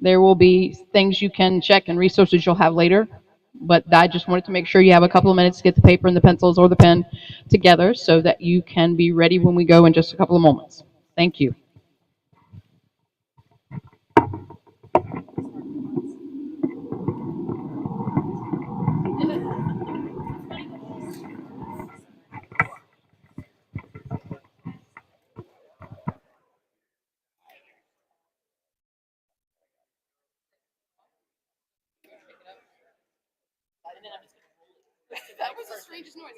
There will be things you can check and resources you'll have later. But I just wanted to make sure you have a couple of minutes to get the paper and the pencils or the pen together so that you can be ready when we go in just a couple of moments. Thank you. That was the strangest noise.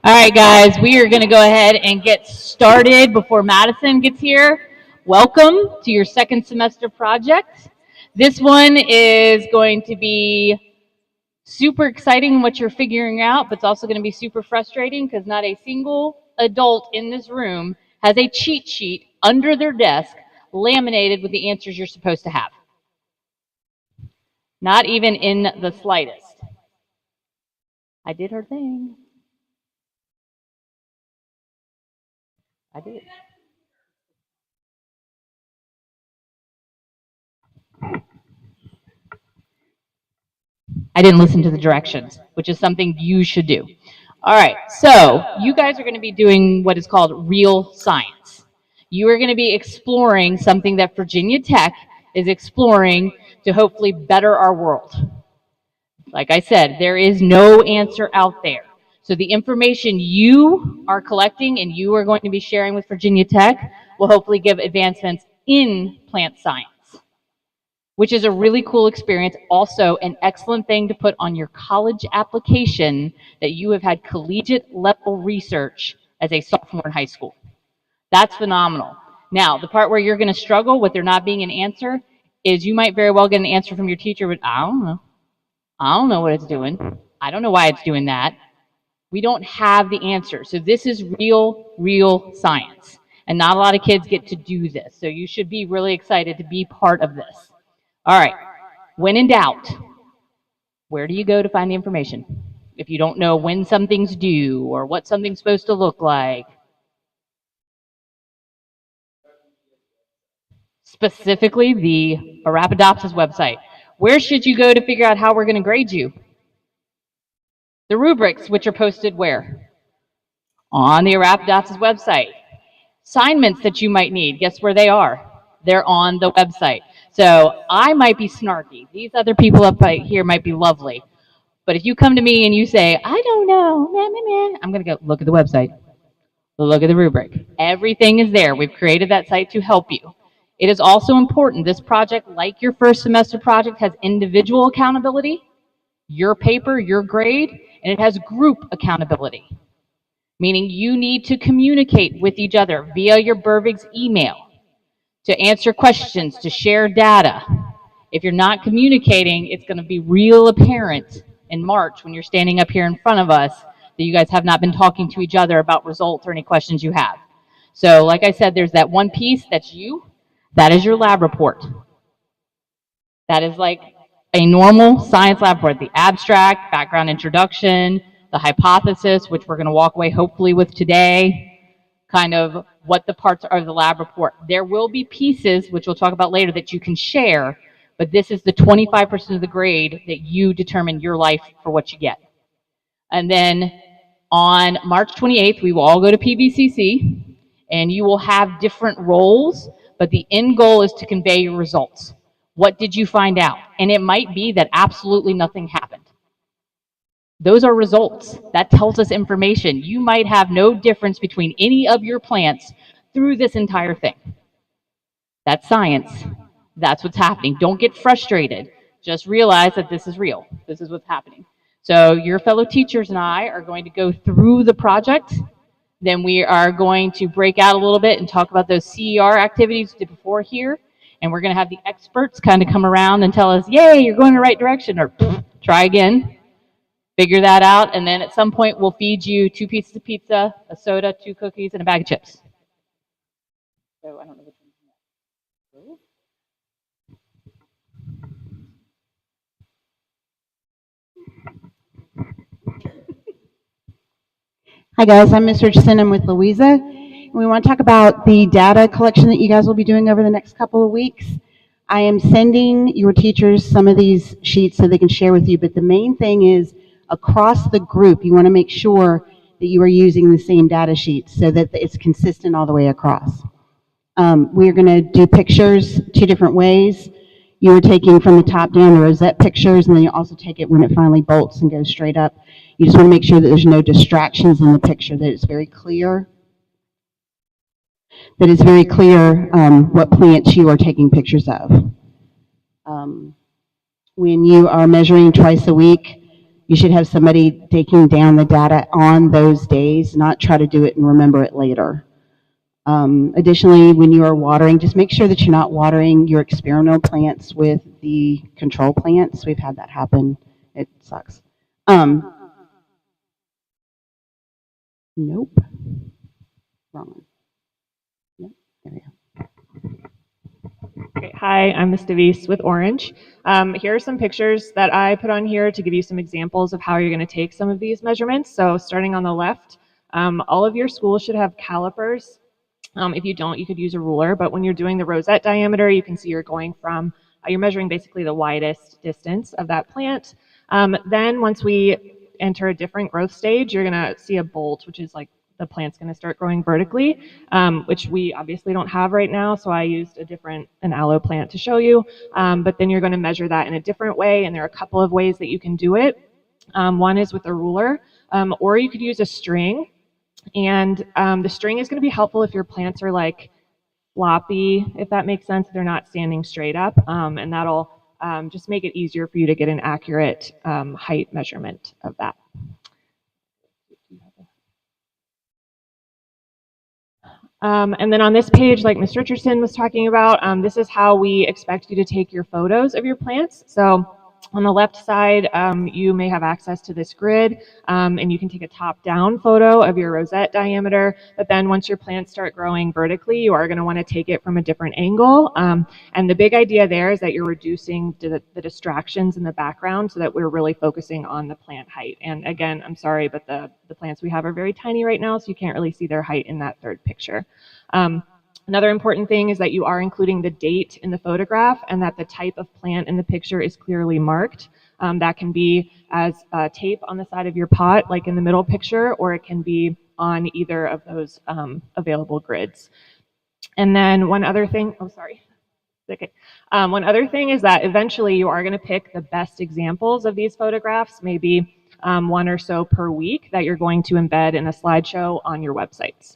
All right, guys, we are going to go ahead and get started before Madison gets here. Welcome to your second semester project. This one is going to be super exciting what you're figuring out, but it's also going to be super frustrating because not a single adult in this room has a cheat sheet under their desk laminated with the answers you're supposed to have. Not even in the slightest. I did her thing. I did. I didn't listen to the directions, which is something you should do. All right, so you guys are going to be doing what is called real science. You are going to be exploring something that Virginia Tech is exploring to hopefully better our world. Like I said, there is no answer out there. So the information you are collecting and you are going to be sharing with Virginia Tech will hopefully give advancements in plant science, which is a really cool experience. Also, an excellent thing to put on your college application that you have had collegiate level research as a sophomore in high school. That's phenomenal. Now, the part where you're going to struggle with there not being an answer is you might very well get an answer from your teacher, but I don't know. I don't know what it's doing. I don't know why it's doing that. We don't have the answer. So this is real science. And not a lot of kids get to do this. So you should be really excited to be part of this. All right. When in doubt, where do you go to find the information? If you don't know when something's due or what something's supposed to look like. Specifically, the Arabidopsis website. Where should you go to figure out how we're going to grade you? The rubrics, which are posted where? On the Arabidopsis website. Assignments that you might need, guess where they are? They're on the website. So I might be snarky. These other people up here might be lovely. But if you come to me and you say, I don't know, I'm going to go look at the website. Look at the rubric. Everything is there. We've created that site to help you. It is also important. This project, like your first semester project, has individual accountability, your paper, your grade, and it has group accountability, meaning you need to communicate with each other via your Bervig's email to answer questions, to share data. If you're not communicating, it's going to be real apparent in March when you're standing up here in front of us that you guys have not been talking to each other about results or any questions you have. So like I said, there's that one piece that's you. That is your lab report. That is like a normal science lab report. The abstract, background introduction, the hypothesis, which we're going to walk away hopefully with today, kind of what the parts are of the lab report. There will be pieces, which we'll talk about later, that you can share, but this is the 25% of the grade that you determine your life for what you get. And then on March 28th, we will all go to PVCC, and you will have different roles, but the end goal is to convey your results. What did you find out? And it might be that absolutely nothing happened. Those are results. That tells us information. You might have no difference between any of your plants through this entire thing. That's science. That's what's happening. Don't get frustrated. Just realize that this is real. This is what's happening. So your fellow teachers and I are going to go through the project. Then we are going to break out a little bit and talk about those CER activities we did before here. And we're going to have the experts kind of come around and tell us, yay, you're going in the right direction, or try again. Figure that out, and then at some point we'll feed you 2 pieces of pizza, a soda, 2 cookies, and a bag of chips. So I don't know which Hi guys, I'm Ms. Richardson. I'm with Louisa. We want to talk about the data collection that you guys will be doing over the next couple of weeks. I am sending your teachers some of these sheets so they can share with you, but the main thing is across the group, you want to make sure that you are using the same data sheet so that it's consistent all the way across. We're going to do pictures 2 different ways. You are taking from the top down the rosette pictures, and then you also take it when it finally bolts and goes straight up. You just want to make sure that there's no distractions in the picture, that it's very clear. That it's very clear what plants you are taking pictures of. When you are measuring twice a week, You should have somebody taking down the data on those days, not try to do it and remember it later. Additionally, when you are watering, just make sure that you're not watering your experimental plants with the control plants. We've had that happen. It sucks. Nope. Wrong one. Nope. There we go. Okay, hi, I'm Ms. DeVise with Orange. Here are some pictures that I put on here to give you some examples of how you're going to take some of these measurements. So starting on the left, all of your schools should have calipers. If you don't, you could use a ruler, but when you're doing the rosette diameter, you can see you're going from, you're measuring basically the widest distance of that plant. Then once we enter a different growth stage, you're going to see a bolt, which is like the plant's going to start growing vertically, which we obviously don't have right now, so I used an aloe plant to show you. But then you're going to measure that in a different way, and there are a couple of ways that you can do it. One is with a ruler, or you could use a string. And the string is going to be helpful if your plants are like floppy, if that makes sense. They're not standing straight up, and that'll just make it easier for you to get an accurate height measurement of that. And then on this page, like Ms. Richardson was talking about, this is how we expect you to take your photos of your plants. So on the left side, you may have access to this grid, and you can take a top-down photo of your rosette diameter, but then once your plants start growing vertically, you are going to want to take it from a different angle. And the big idea there is that you're reducing the distractions in the background so that we're really focusing on the plant height. And again, I'm sorry, but the plants we have are very tiny right now, so you can't really see their height in that third picture. Another important thing is that you are including the date in the photograph and that the type of plant in the picture is clearly marked. That can be as tape on the side of your pot, like in the middle picture, or it can be on either of those available grids. And then one other thing, okay. One other thing is that eventually you are going to pick the best examples of these photographs, maybe one or so per week, that you're going to embed in a slideshow on your websites.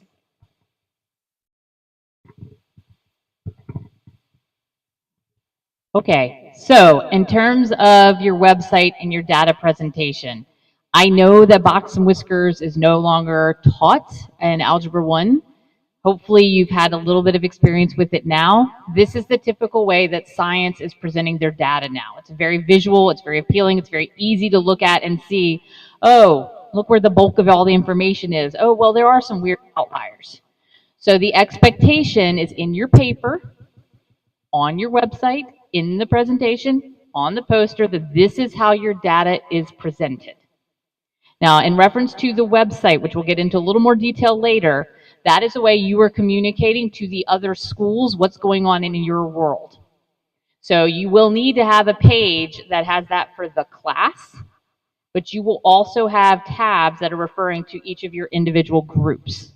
Okay, so in terms of your website and your data presentation, I know that box and whiskers is no longer taught in Algebra 1. Hopefully you've had a little bit of experience with it now. This is the typical way that science is presenting their data now. It's very visual, it's very appealing, it's very easy to look at and see, oh, look where the bulk of all the information is. Oh, well, there are some weird outliers. So the expectation is in your paper, on your website, in the presentation, on the poster, that this is how your data is presented. Now, in reference to the website, which we'll get into a little more detail later, that is the way you are communicating to the other schools what's going on in your world. So you will need to have a page that has that for the class, but you will also have tabs that are referring to each of your individual groups.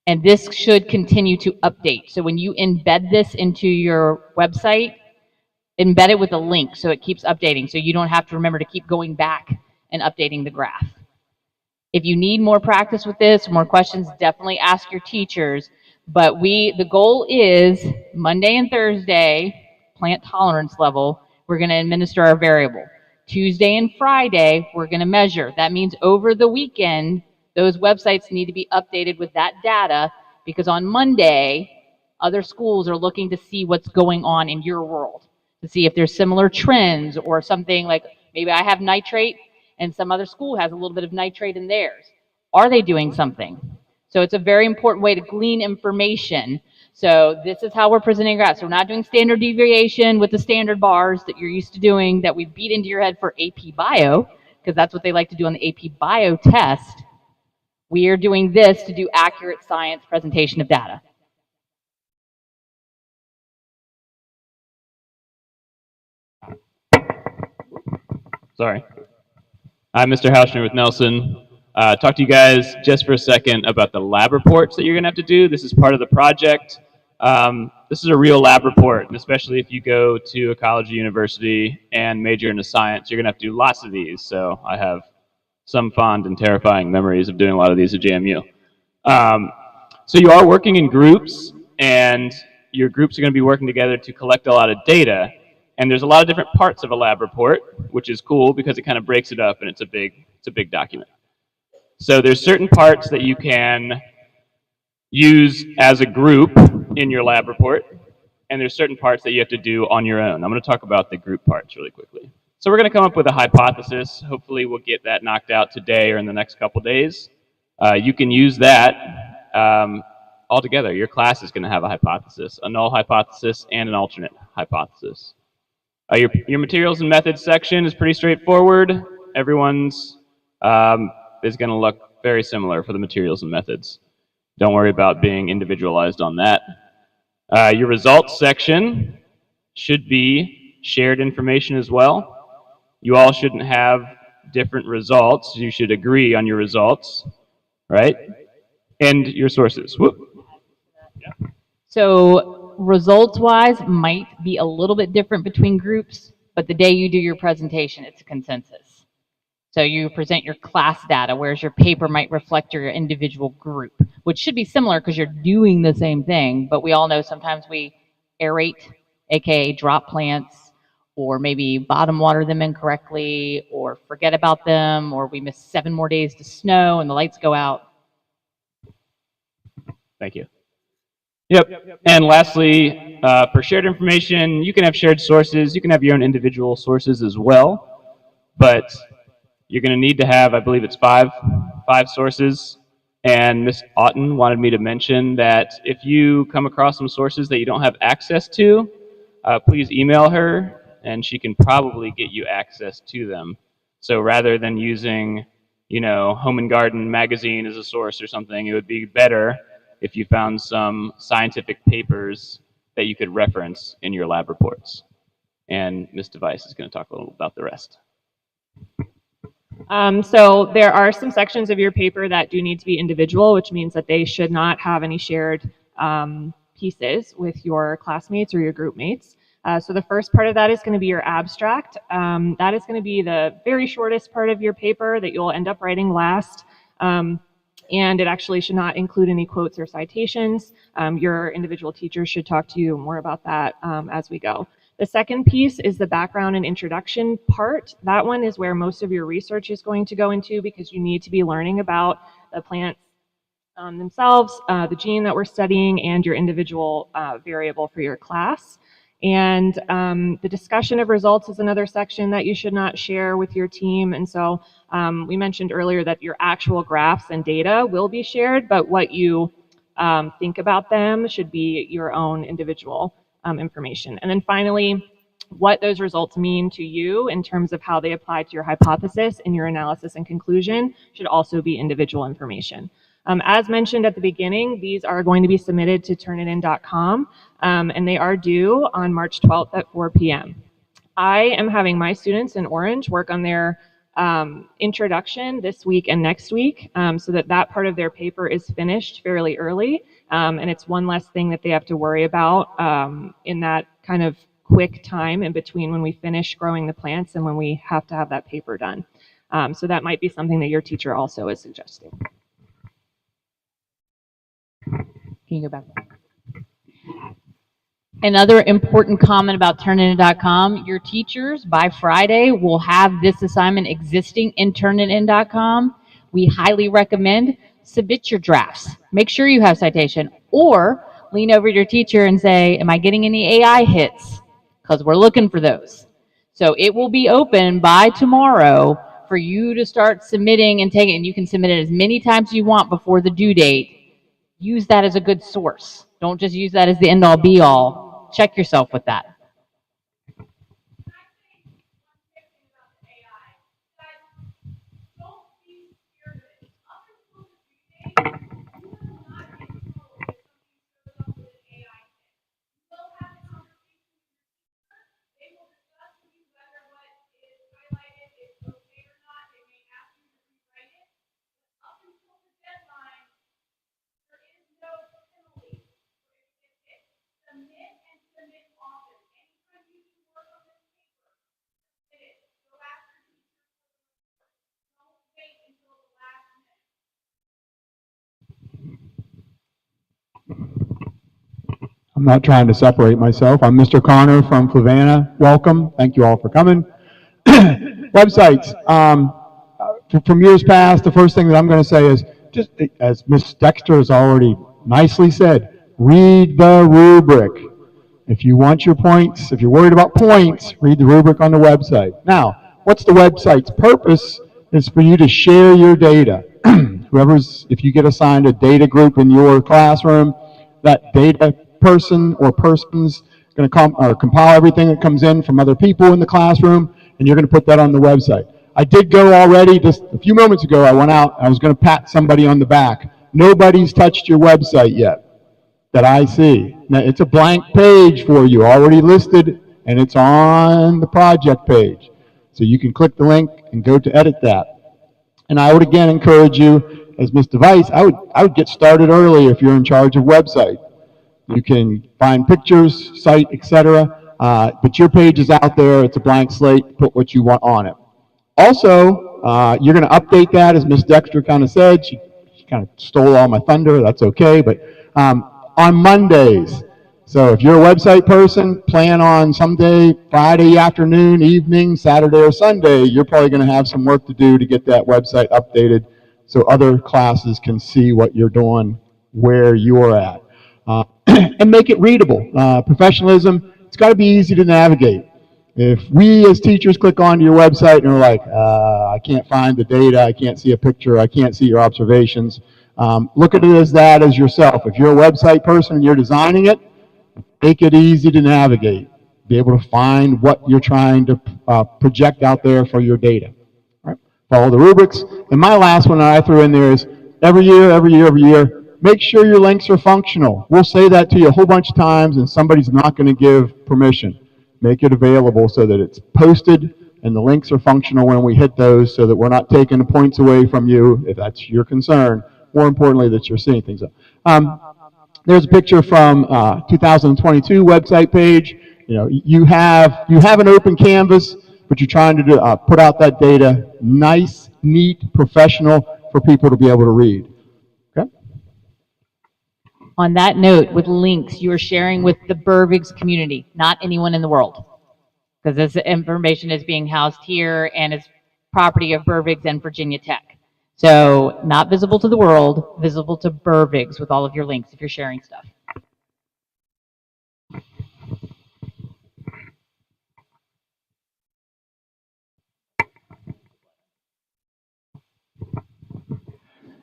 And this should continue to update. So when you embed this into your website, embed it with a link so it keeps updating, so you don't have to remember to keep going back and updating the graph. If you need more practice with this, more questions, definitely ask your teachers. But the goal is Monday and Thursday, plant tolerance level, we're going to administer our variable. Tuesday and Friday, we're going to measure. That means over the weekend, those websites need to be updated with that data, because on Monday, other schools are looking to see what's going on in your world, to see if there's similar trends or something like maybe I have nitrate and some other school has a little bit of nitrate in theirs. Are they doing something? So it's a very important way to glean information. So this is how we're presenting graphs. So we're not doing standard deviation with the standard bars that you're used to doing that we beat into your head for AP Bio, because that's what they like to do on the AP Bio test. We are doing this to do accurate science presentation of data. Sorry. I'm Mr. Hauschner with Nelson. Talk to you guys just for a second about the lab reports that you're going to have to do. This is part of the project. This is a real lab report, and especially if you go to a college or university and major into science, you're going to have to do lots of these. So I have some fond and terrifying memories of doing a lot of these at JMU. So you are working in groups, and your groups are going to be working together to collect a lot of data. And there's a lot of different parts of a lab report, which is cool because it kind of breaks it up and it's a big document. So there's certain parts that you can use as a group in your lab report, and there's certain parts that you have to do on your own. I'm going to talk about the group parts really quickly. So we're going to come up with a hypothesis. Hopefully we'll get that knocked out today or in the next couple days. You can use that altogether. Your class is going to have a hypothesis, a null hypothesis, and an alternate hypothesis. Your materials and methods section is pretty straightforward. Everyone's is going to look very similar for the materials and methods. Don't worry about being individualized on that. Your results section should be shared information as well. You all shouldn't have different results. You should agree on your results, right? And your sources. Whoop. Yeah. So results-wise might be a little bit different between groups, but the day you do your presentation, it's a consensus. So you present your class data, whereas your paper might reflect your individual group, which should be similar because you're doing the same thing, but we all know sometimes we aerate, aka drop plants, or maybe bottom water them incorrectly, or forget about them, or we miss 7 more days to snow and the lights go out. Thank you. Yep. And lastly, for shared information, you can have shared sources. You can have your own individual sources as well, but you're going to need to have, I believe it's five sources. And Ms. Otten wanted me to mention that if you come across some sources that you don't have access to, please email her, and she can probably get you access to them. So rather than using, Home and Garden magazine as a source or something, it would be better if you found some scientific papers that you could reference in your lab reports. And Ms. Device is going to talk a little about the rest. So there are some sections of your paper that do need to be individual, which means that they should not have any shared pieces with your classmates or your group mates. So the first part of that is going to be your abstract. That is going to be the very shortest part of your paper that you'll end up writing last. And it actually should not include any quotes or citations. Your individual teacher should talk to you more about that as we go. The second piece is the background and introduction part. That one is where most of your research is going to go into because you need to be learning about the plants themselves, the gene that we're studying, and your individual variable for your class. And the discussion of results is another section that you should not share with your team. And so we mentioned earlier that your actual graphs and data will be shared, but what you think about them should be your own individual information. And then finally, what those results mean to you in terms of how they apply to your hypothesis in your analysis and conclusion should also be individual information. As mentioned at the beginning, these are going to be submitted to turnitin.com, and they are due on March 12th at 4 p.m. I am having my students in Orange work on their introduction this week and next week so that part of their paper is finished fairly early, and it's one less thing that they have to worry about in that kind of quick time in between when we finish growing the plants and when we have to have that paper done. So that might be something that your teacher also is suggesting. Can you go back? Another important comment about turnitin.com, your teachers by Friday will have this assignment existing in turnitin.com. We highly recommend submit your drafts. Make sure you have citation, or lean over to your teacher and say, am I getting any AI hits? Because we're looking for those. So it will be open by tomorrow for you to start submitting and taking, and you can submit it as many times as you want before the due date. Use that as a good source. Don't just use that as the end-all be-all. Check yourself with that. I'm not trying to separate myself. I'm Mr. Connor from Flavanna. Welcome. Thank you all for coming. Websites. From years past, the first thing that I'm going to say is, just as Ms. Dexter has already nicely said, read the rubric. If you want your points, if you're worried about points, read the rubric on the website. Now, what's the website's purpose? Is for you to share your data. If you get assigned a data group in your classroom, that data person or persons going to compile everything that comes in from other people in the classroom, and you're going to put that on the website. I did go already, just a few moments ago, I went out, I was going to pat somebody on the back. Nobody's touched your website yet that I see. Now, it's a blank page for you, already listed, and it's on the project page. So you can click the link and go to edit that. And I would again encourage you, as Ms. Device, I would get started early if you're in charge of website. You can find pictures, site, etc. But your page is out there, it's a blank slate, put what you want on it. Also, you're going to update that, as Ms. Dexter kind of said. She kind of stole all my thunder, that's okay. But on Mondays, so if you're a website person, plan on someday, Friday afternoon, evening, Saturday or Sunday, you're probably going to have some work to do to get that website updated so other classes can see what you're doing, where you're at. And make it readable. Professionalism, it's got to be easy to navigate. If we as teachers click onto your website and are like, I can't find the data, I can't see a picture, I can't see your observations, look at it as that as yourself. If you're a website person and you're designing it, make it easy to navigate. Be able to find what you're trying to project out there for your data. Right? Follow the rubrics. And my last one that I threw in there is every year, make sure your links are functional. We'll say that to you a whole bunch of times and somebody's not going to give permission. Make it available so that it's posted and the links are functional when we hit those so that we're not taking the points away from you, if that's your concern. More importantly, that you're seeing things. There's a picture from 2022 website page. You have an open canvas, but you're trying to put out that data nice, neat, professional for people to be able to read. Okay? On that note, with links, you are sharing with the Burvigs community, not anyone in the world, because this information is being housed here and is property of Burvigs and Virginia Tech. So not visible to the world, visible to Burvigs with all of your links if you're sharing stuff.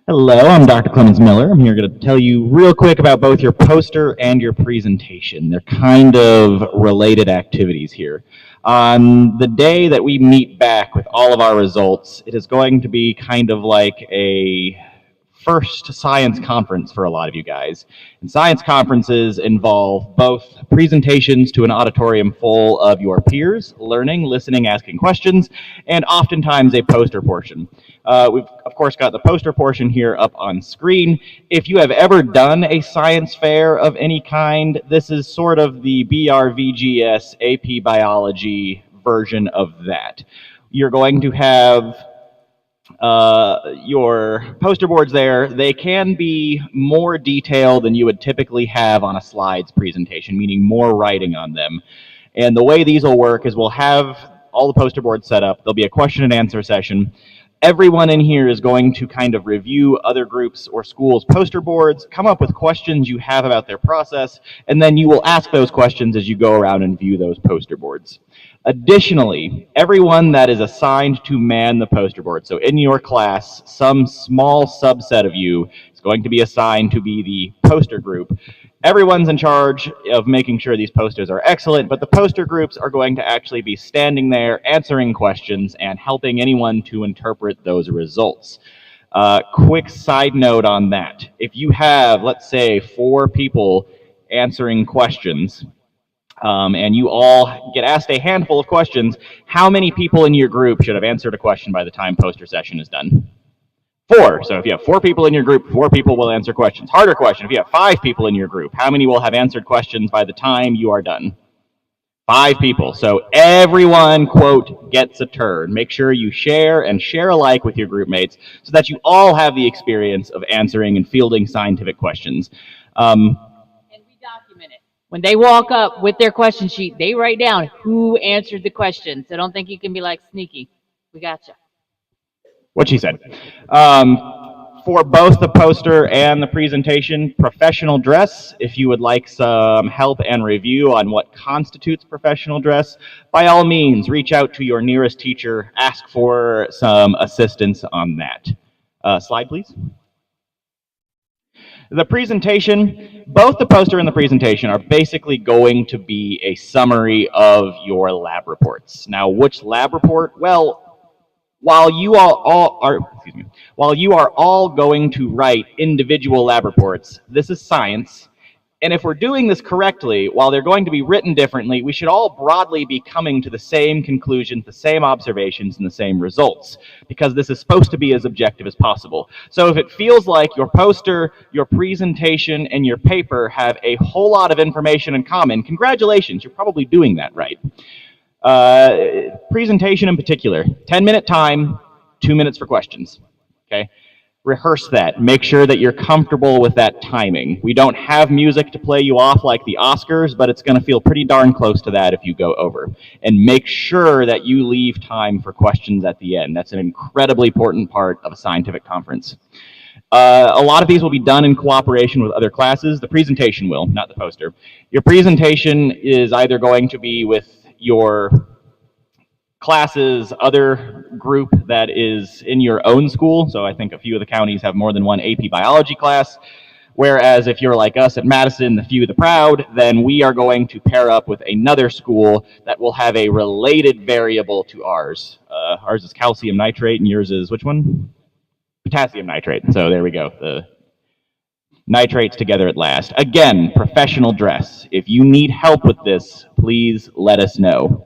Hello, I'm Dr. Clemens Miller. I'm here going to tell you real quick about both your poster and your presentation. They're kind of related activities here. On the day that we meet back with all of our results, it is going to be kind of like a first science conference for a lot of you guys. And science conferences involve both presentations to an auditorium full of your peers, learning, listening, asking questions, and oftentimes a poster portion. We've, of course, got the poster portion here up on screen. If you have ever done a science fair of any kind, this is sort of the BRVGS AP Biology version of that. You're going to have your poster boards there. They can be more detailed than you would typically have on a slides presentation, meaning more writing on them. And the way these will work is we'll have all the poster boards set up. There'll be a question and answer session. Everyone in here is going to kind of review other groups or schools' poster boards, come up with questions you have about their process, and then you will ask those questions as you go around and view those poster boards. Additionally, everyone that is assigned to man the poster board, so in your class, some small subset of you is going to be assigned to be the poster group. Everyone's in charge of making sure these posters are excellent, but the poster groups are going to actually be standing there answering questions and helping anyone to interpret those results. Quick side note on that. If you have, let's say, 4 people answering questions, and you all get asked a handful of questions, how many people in your group should have answered a question by the time poster session is done? 4. So if you have 4 people in your group, 4 people will answer questions. Harder question, if you have 5 people in your group, how many will have answered questions by the time you are done? 5 people. So everyone, quote, gets a turn. Make sure you share and share alike with your group mates so that you all have the experience of answering and fielding scientific questions. When they walk up with their question sheet, they write down who answered the question. So don't think you can be like sneaky. We got you. What she said. For both the poster and the presentation, professional dress, if you would like some help and review on what constitutes professional dress, by all means, reach out to your nearest teacher, ask for some assistance on that. Slide, please. The presentation, both the poster and the presentation are basically going to be a summary of your lab reports. Now, which lab report? Well, while you are all going to write individual lab reports, this is science. And if we're doing this correctly, while they're going to be written differently, we should all broadly be coming to the same conclusions, the same observations, and the same results, because this is supposed to be as objective as possible. So if it feels like your poster, your presentation, and your paper have a whole lot of information in common, congratulations, you're probably doing that right. Presentation in particular, 10-minute time, 2 minutes for questions, okay? Rehearse that. Make sure that you're comfortable with that timing. We don't have music to play you off like the Oscars, but it's going to feel pretty darn close to that if you go over. And make sure that you leave time for questions at the end. That's an incredibly important part of a scientific conference. A lot of these will be done in cooperation with other classes. The presentation will, not the poster. Your presentation is either going to be with your classes, other group that is in your own school. So I think a few of the counties have more than one AP biology class. Whereas if you're like us at Madison, the few, the proud, then we are going to pair up with another school that will have a related variable to ours. Ours is calcium nitrate and yours is which one? Potassium nitrate. So there we go. The nitrates together at last. Again, professional dress. If you need help with this, please let us know.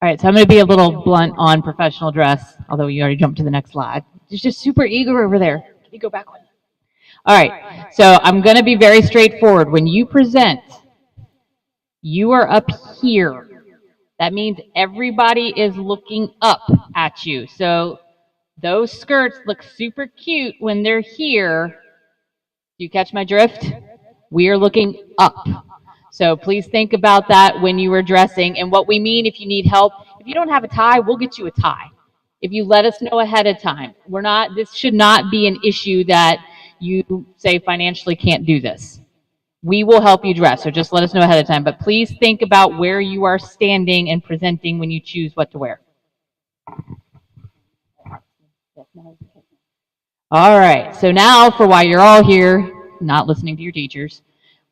All right, so I'm going to be a little blunt on professional dress, although you already jumped to the next slide. It's just super eager over there. Can you go back one? All right, so I'm going to be very straightforward. When you present, you are up here. That means everybody is looking up at you. So those skirts look super cute when they're here. Do you catch my drift? We are looking up. So please think about that when you are dressing. And what we mean, if you need help, if you don't have a tie, we'll get you a tie. If you let us know ahead of time. This should not be an issue that you say financially can't do this. We will help you dress, so just let us know ahead of time. But please think about where you are standing and presenting when you choose what to wear. All right, so now for why you're all here, not listening to your teachers,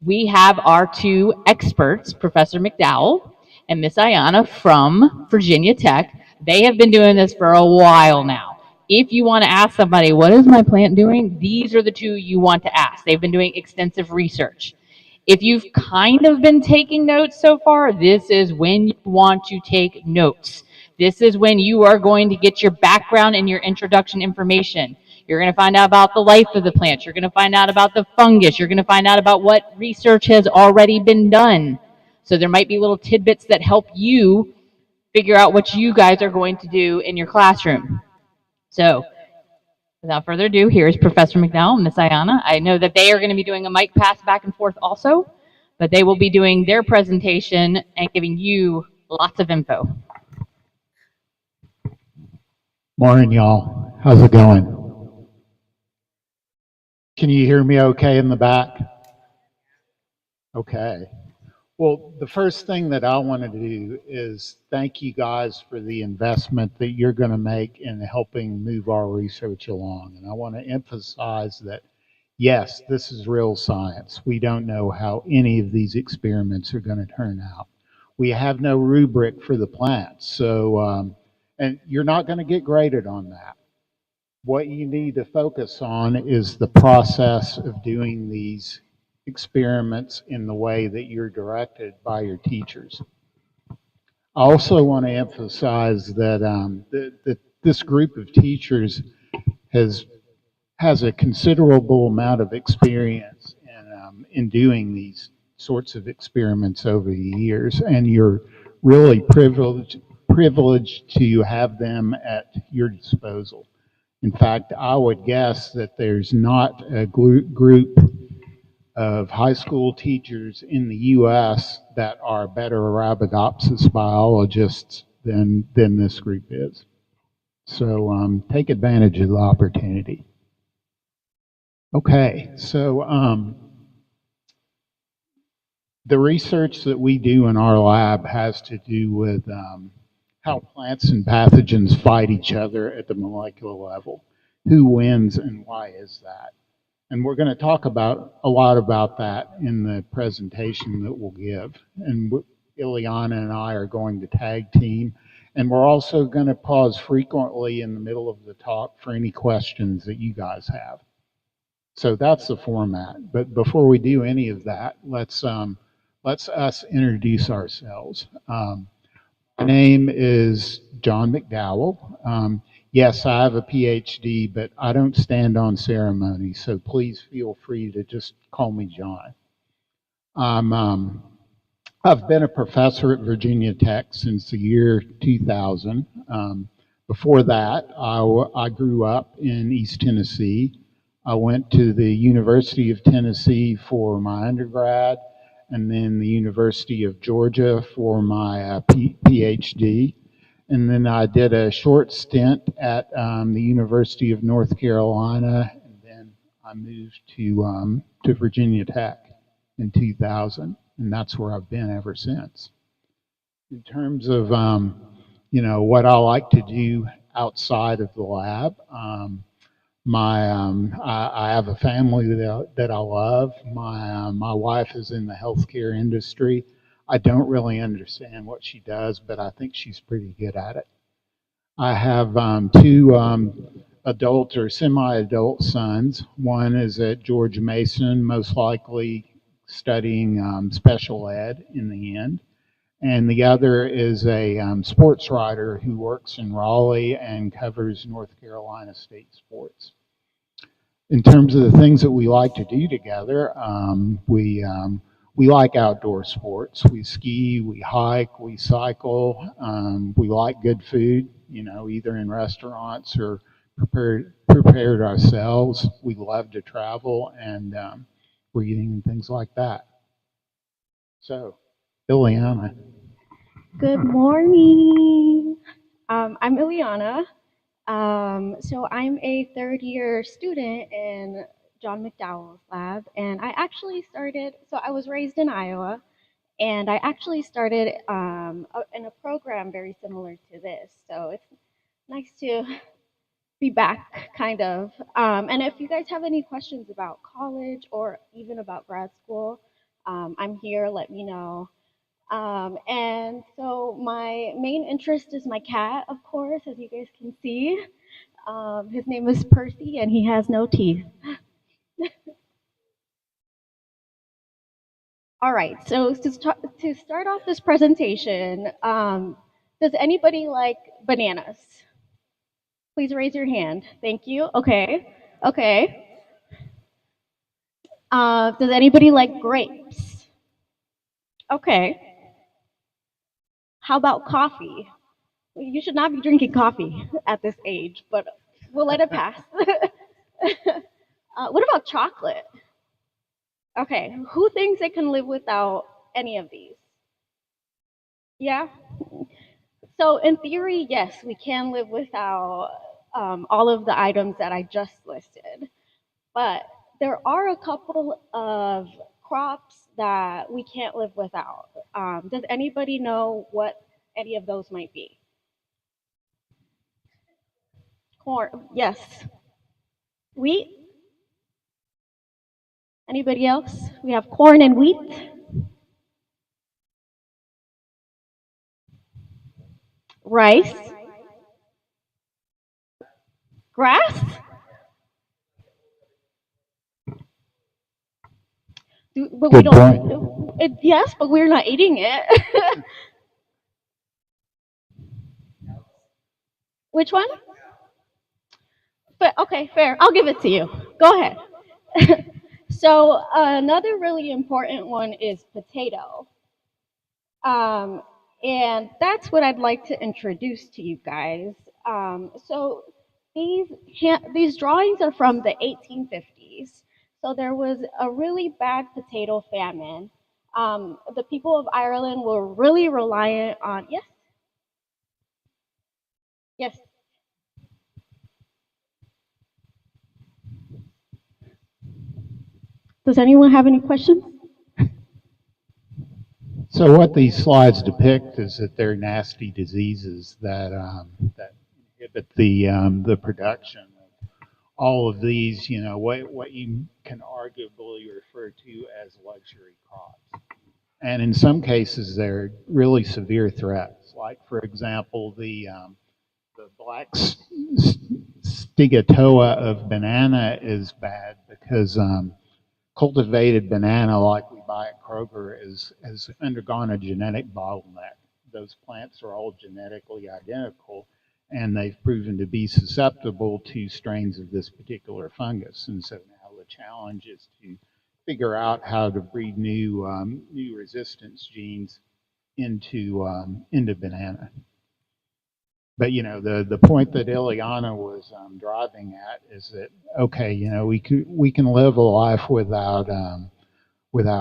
we have our two experts, Professor McDowell and Miss Ayana from Virginia Tech. They have been doing this for a while now. If you want to ask somebody, what is my plant doing? These are the two you want to ask. They've been doing extensive research. If you've kind of been taking notes so far, this is when you want to take notes. This is when you are going to get your background and your introduction information. You're going to find out about the life of the plant. You're going to find out about the fungus. You're going to find out about what research has already been done. So there might be little tidbits that help you figure out what you guys are going to do in your classroom. So without further ado, here's Professor McDowell and Miss Ayana. I know that they are going to be doing a mic pass back and forth also, but they will be doing their presentation and giving you lots of info. Morning, y'all. How's it going? Can you hear me okay in the back? Okay. Well, the first thing that I want to do is thank you guys for the investment that you're going to make in helping move our research along. And I want to emphasize that, yes, this is real science. We don't know how any of these experiments are going to turn out. We have no rubric for the plants, so and you're not going to get graded on that. What you need to focus on is the process of doing these experiments in the way that you're directed by your teachers. I also want to emphasize that, that this group of teachers has a considerable amount of experience in doing these sorts of experiments over the years, and you're really privileged to have them at your disposal. In fact, I would guess that there's not a group of high school teachers in the U.S. that are better Arabidopsis biologists than this group is. So take advantage of the opportunity. Okay, so the research that we do in our lab has to do with how plants and pathogens fight each other at the molecular level. Who wins and why is that? And we're going to talk about a lot about that in the presentation that we'll give. And Ileana and I are going to tag team. And we're also going to pause frequently in the middle of the talk for any questions that you guys have. So that's the format. But before we do any of that, let's us introduce ourselves. My name is John McDowell. Yes, I have a PhD, but I don't stand on ceremony, so please feel free to just call me John. I've been a professor at Virginia Tech since the year 2000. Before that, I grew up in East Tennessee. I went to the University of Tennessee for my undergrad, and then the University of Georgia for my PhD. And then I did a short stint at the University of North Carolina, and then I moved to Virginia Tech in 2000, and that's where I've been ever since. In terms of what I like to do outside of the lab, I have a family that I love. My wife is in the healthcare industry. I don't really understand what she does, but I think she's pretty good at it. I have two adult or semi-adult sons. One is at George Mason, most likely studying special ed in the end. And the other is a sports writer who works in Raleigh and covers North Carolina State sports. In terms of the things that we like to do together, we like outdoor sports. We ski, we hike, we cycle. We like good food, either in restaurants or prepared ourselves. We love to travel and reading and things like that. So, Ileana. Good morning. I'm Ileana. So I'm a third-year student in John McDowell's lab, and I was raised in Iowa, and I actually started in a program very similar to this. So it's nice to be back, kind of. And if you guys have any questions about college or even about grad school, I'm here, let me know. And so my main interest is my cat, of course, as you guys can see. His name is Percy, and he has no teeth. All right, so to start off this presentation, does anybody like bananas? Please raise your hand. Thank you. Okay. Okay. Does anybody like grapes? Okay. How about coffee? You should not be drinking coffee at this age, but we'll let it pass. What about chocolate? Okay, who thinks they can live without any of these? Yeah? So in theory, yes, we can live without all of the items that I just listed. But there are a couple of crops that we can't live without. Does anybody know what any of those might be? Corn, yes. Wheat? Anybody else? We have corn and wheat. Rice. Grass? But we Good don't. Yes, but we're not eating it. Which one? But okay, fair. I'll give it to you. Go ahead. So another really important one is potato. Um, and that's what I'd like to introduce to you guys. So these drawings are from the 1850s. So there was a really bad potato famine. The people of Ireland were really reliant on, yes, yes. Does anyone have any questions? So what these slides depict is that they're nasty diseases that inhibit the production of all of these, what you can arguably refer to as luxury crops. And in some cases, they're really severe threats. Like, for example, the black stigatoa of banana is bad because cultivated banana, like we buy at Kroger, has undergone a genetic bottleneck. Those plants are all genetically identical, and they've proven to be susceptible to strains of this particular fungus. And so now the challenge is to figure out how to breed new resistance genes into banana. But the point that Ileana was driving at is that, okay, we can live a life without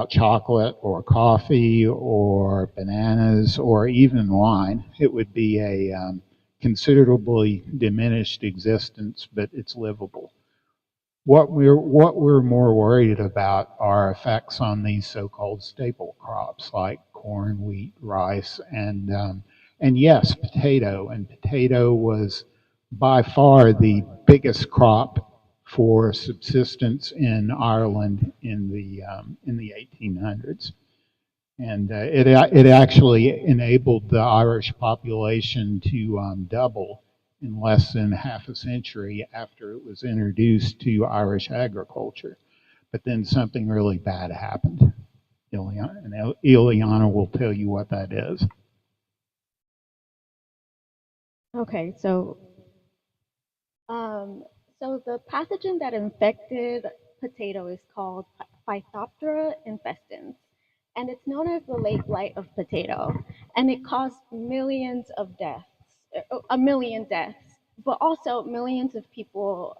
chocolate or coffee or bananas or even wine. It would be a considerably diminished existence, but it's livable. What we're more worried about are effects on these so-called staple crops like corn, wheat, rice, and yes, potato. And potato was by far the biggest crop for subsistence in Ireland in the 1800s. And it actually enabled the Irish population to double in less than half a century after it was introduced to Irish agriculture. But then something really bad happened. Ileana will tell you what that is. Okay, so the pathogen that infected potato is called Phytophthora infestans, and it's known as the late blight of potato, and it caused millions of deaths, a million deaths, but also millions of people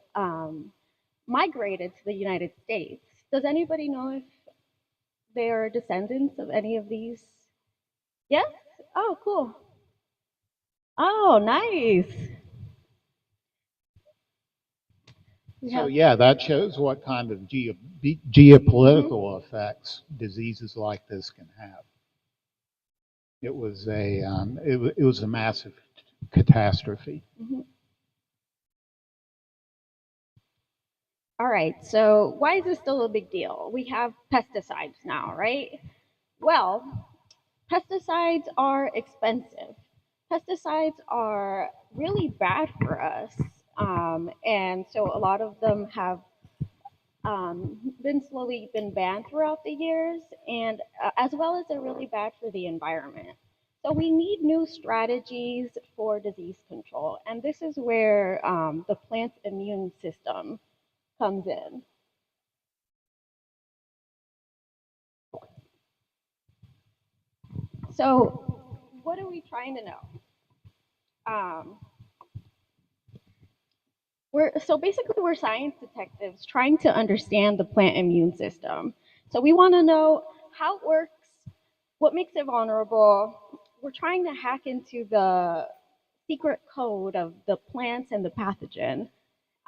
migrated to the United States. Does anybody know if they are descendants of any of these? Yes? Oh, cool. Oh, nice. So yeah, that shows what kind of geopolitical effects diseases like this can have. It was a massive catastrophe. Mhm. All right, so why is this still a big deal? We have pesticides now, right? Well, pesticides are expensive. Pesticides are really bad for us. And so a lot of them have been banned throughout the years, and as well as they're really bad for the environment. So we need new strategies for disease control, and this is where the plant's immune system comes in. So what are we trying to know? Um, we're science detectives trying to understand the plant immune system. So we want to know how it works, what makes it vulnerable. We're trying to hack into the secret code of the plants and the pathogen.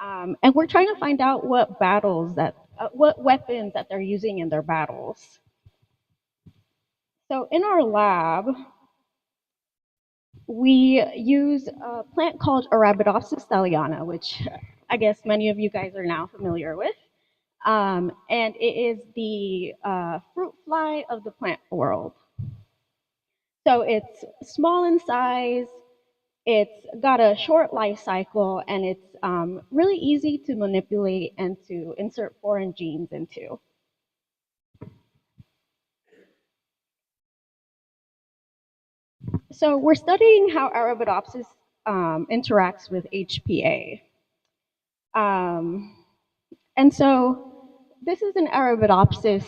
And we're trying to find out what weapons that they're using in their battles. So in our lab, we use a plant called Arabidopsis thaliana, which I guess many of you guys are now familiar with. And it is the fruit fly of the plant world. So it's small in size, it's got a short life cycle, and it's really easy to manipulate and to insert foreign genes into. So we're studying how Arabidopsis interacts with HPA. And so this is an Arabidopsis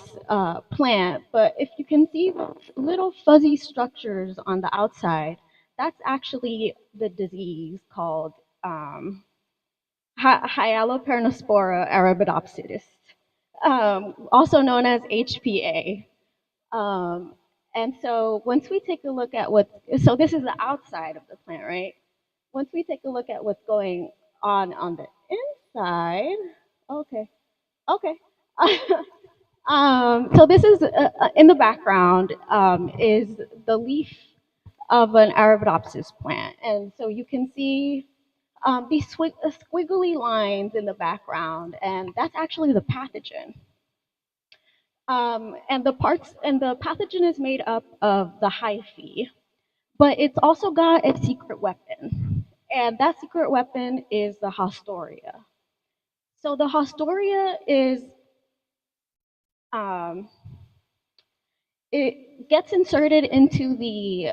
plant, but if you can see those little fuzzy structures on the outside, that's actually the disease called Hyalopernospora arabidopsis. also known as HPA. Um, and so once we take a look at so this is the outside of the plant, right? Once we take a look at what's going on the inside, okay, okay. So this is in the background is the leaf of an Arabidopsis plant, and so you can see these squiggly lines in the background, and that's actually the pathogen. And the pathogen is made up of the hyphae, but it's also got a secret weapon, and that secret weapon is the Hostoria. So the Hostoria is um, it gets inserted into the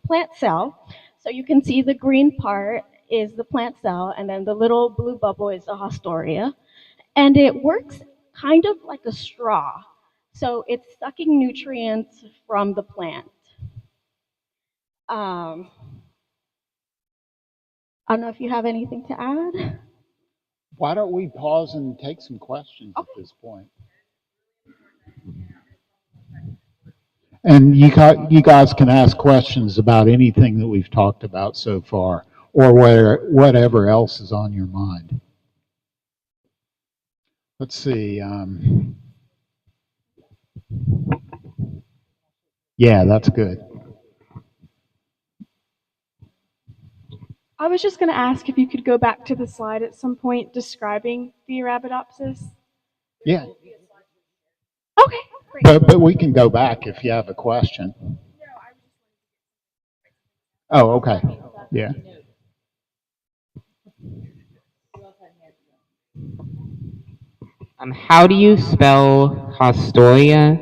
plant cell. So you can see the green part is the plant cell, and then the little blue bubble is the Hostoria. And it works kind of like a straw. So it's sucking nutrients from the plant. Um, I don't know if you have anything to add. Why don't we pause and take some questions at this point? And you guys can ask questions about anything that we've talked about so far, or whatever else is on your mind. Let's see. Yeah, that's good. I was just going to ask if you could go back to the slide at some point describing the Arabidopsis. Yeah, Okay, great. but we can go back if you have a question. Oh, okay. Yeah. How do you spell Hostoria?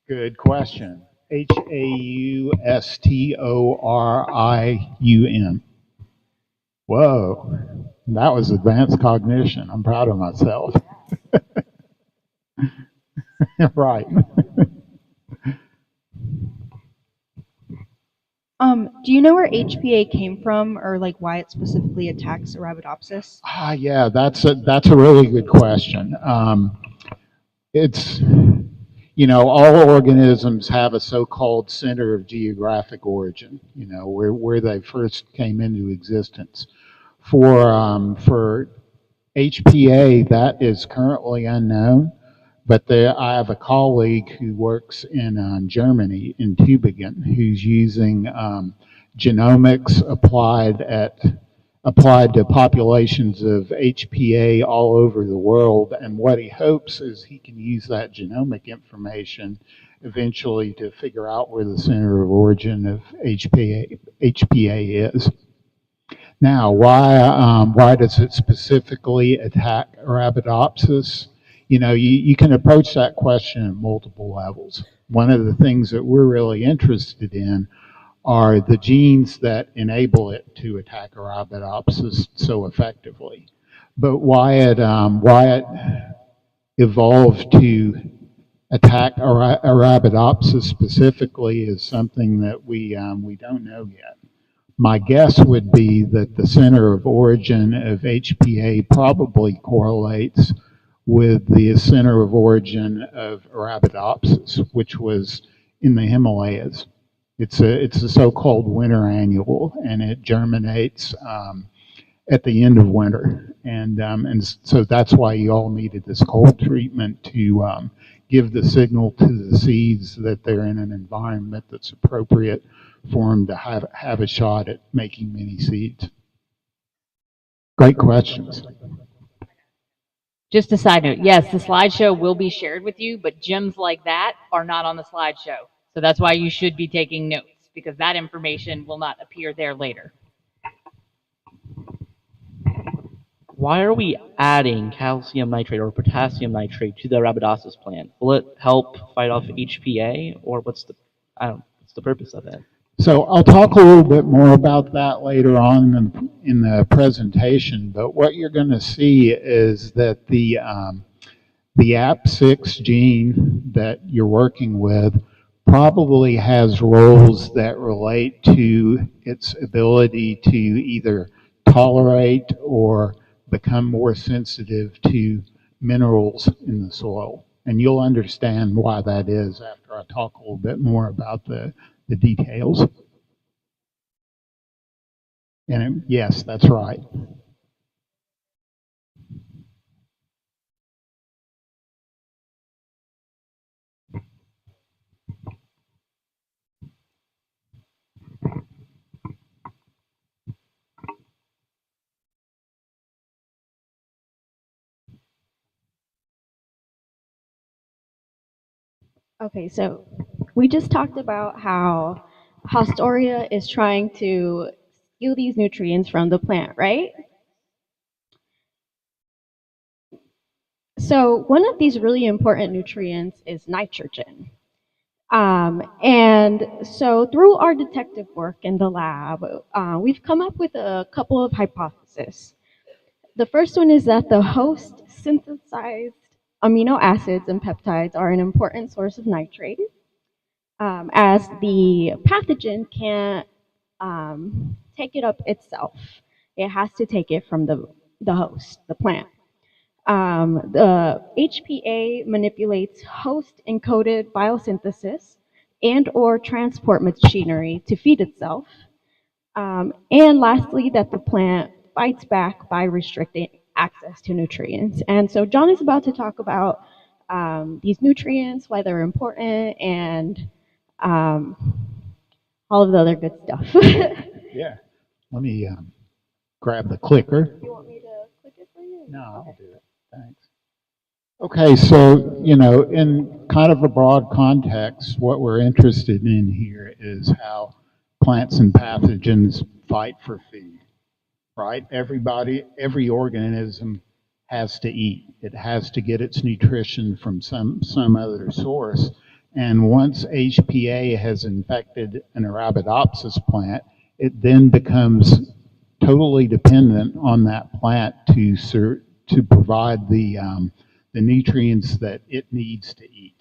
Good question. Haustoriun. Whoa, that was advanced cognition. I'm proud of myself. Right. Do you know where HPA came from, or like why it specifically attacks Arabidopsis? Yeah, that's a really good question. It's all organisms have a so-called center of geographic origin. Where they first came into existence. For HPA, that is currently unknown. But I have a colleague who works in Germany, in Tübingen, who's using genomics applied to populations of HPA all over the world. And what he hopes is he can use that genomic information eventually to figure out where the center of origin of HPA is. Now, why does it specifically attack Arabidopsis? You can approach that question at multiple levels. One of the things that we're really interested in are the genes that enable it to attack Arabidopsis so effectively. But why it evolved to attack Arabidopsis specifically is something that we don't know yet. My guess would be that the center of origin of HPA probably correlates with the center of origin of Arabidopsis, which was in the Himalayas. It's a so-called winter annual, and it germinates at the end of winter, and so that's why you all needed this cold treatment to give the signal to the seeds that they're in an environment that's appropriate for them to have a shot at making many seeds. Great questions. Just a side note, yes, the slideshow will be shared with you, but gems like that are not on the slideshow. So that's why you should be taking notes, because that information will not appear there later. Why are we adding calcium nitrate or potassium nitrate to the Arabidopsis plant? Will it help fight off HPA, or what's the purpose of it? So I'll talk a little bit more about that later on in the presentation, but what you're going to see is that the AP6 gene that you're working with probably has roles that relate to its ability to either tolerate or become more sensitive to minerals in the soil. And you'll understand why that is after I talk a little bit more about the details. And yes, that's right. Okay, so we just talked about how Haustoria is trying to steal these nutrients from the plant, right? So one of these really important nutrients is nitrogen. And so through our detective work in the lab, we've come up with a couple of hypotheses. The first one is that the host synthesized amino acids and peptides are an important source of nitrate, as the pathogen can't take it up itself. It has to take it from the host, the plant. The HPA manipulates host-encoded biosynthesis and or transport machinery to feed itself. And lastly, that the plant fights back by restricting access to nutrients. And so John is about to talk about these nutrients, why they're important, and all of the other good stuff. Yeah. Let me grab the clicker. You want me to click it for you? No, I'll do it. Thanks. Okay, so, in kind of a broad context, what we're interested in here is how plants and pathogens fight for food, right? Every organism has to eat. It has to get its nutrition from some other source. And once HPA has infected an Arabidopsis plant, it then becomes totally dependent on that plant to provide the nutrients that it needs to eat.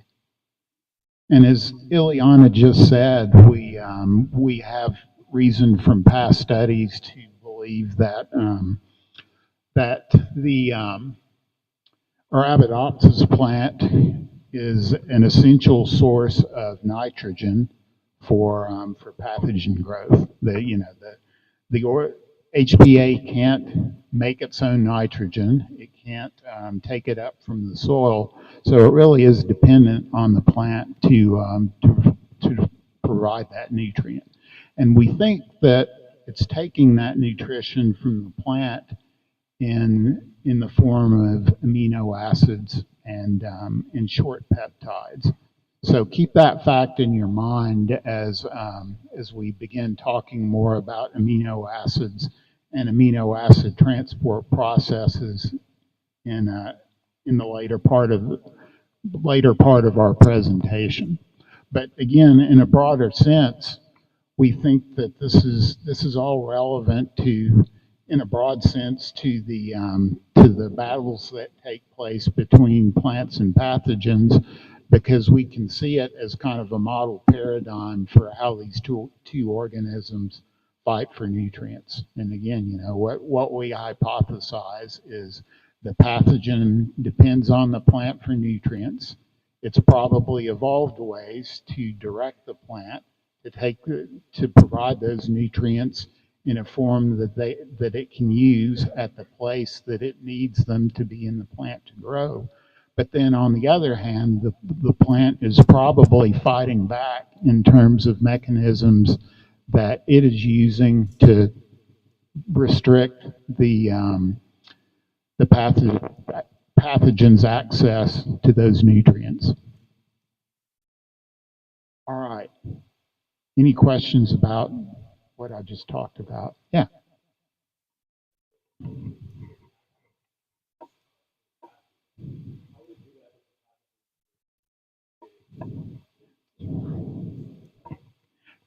And as Ileana just said, we have reason from past studies to believe that the Arabidopsis plant is an essential source of nitrogen for pathogen growth. The HPA can't make its own nitrogen. It can't take it up from the soil. So it really is dependent on the plant to provide that nutrient. And we think that it's taking that nutrition from the plant in the form of amino acids and short peptides. So keep that fact in your mind as we begin talking more about amino acids and amino acid transport processes in the later part of our presentation. But again, in a broader sense, we think that this is all relevant to, in a broad sense, to the battles that take place between plants and pathogens, because we can see it as kind of a model paradigm for how these two organisms fight for nutrients. And again, what we hypothesize is the pathogen depends on the plant for nutrients. It's probably evolved ways to direct the plant to provide those nutrients in a form that it can use at the place that it needs them to be in the plant to grow. But then on the other hand, the plant is probably fighting back in terms of mechanisms that it is using to restrict the pathogen's access to those nutrients. All right. Any questions about what I just talked about? Yeah.